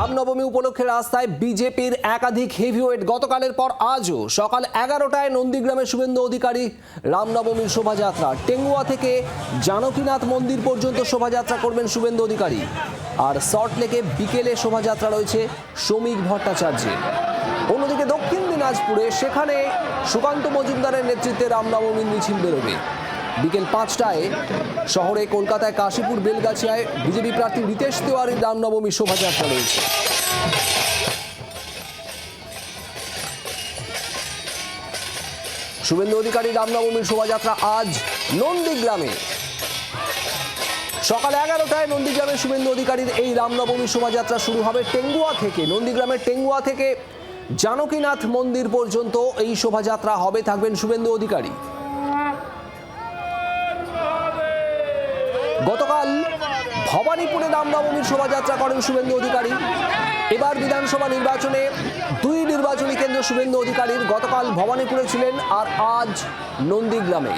রামনবমী উপলক্ষে রাস্তায় বিজেপির একাধিক হেভিওয়েট। গতকালের পর আজও সকাল 11টায় নন্দীগ্রামে শুভেন্দু অধিকারী রামনবমীর শোভাযাত্রা। টেঙ্গুয়া থেকে জানকীনাথ মন্দির পর্যন্ত শোভাযাত্রা করবেন শুভেন্দু অধিকারী। আর সল্টলেকে বিকেলে শোভাযাত্রা রয়েছে শ্রমিক ভট্টাচার্যের। অন্যদিকে দক্ষিণ দিনাজপুরে সেখানে সুকান্ত মজুমদারের নেতৃত্বে রামনবমীর মিছিল বেরোবে। বিকেল 5টায় শহরে কলকাতায় কাশীপুর বেলগাছিয়ায় বিজেপি প্রার্থী রিতেশ তিওয়ারির রামনবমী শোভাযাত্রা রয়েছে। শুভেন্দু অধিকারী রামনবমীর শোভাযাত্রা আজ নন্দীগ্রামে। সকাল 11টায় নন্দীগ্রামে শুভেন্দু অধিকারীর এই রামনবমী শোভাযাত্রা শুরু হবে টেঙ্গুয়া থেকে। নন্দীগ্রামের টেঙ্গুয়া থেকে জানকীনাথ মন্দির পর্যন্ত এই শোভাযাত্রা হবে, থাকবেন শুভেন্দু অধিকারী। গতকাল ভবানীপুরে রামনবমীর শোভাযাত্রা করেন শুভেন্দু অধিকারী। এবার বিধানসভা নির্বাচনে দুই নির্বাচনী কেন্দ্র শুভেন্দু অধিকারীর। গতকাল ভবানীপুরে ছিলেন আর আজ নন্দীগ্রামে।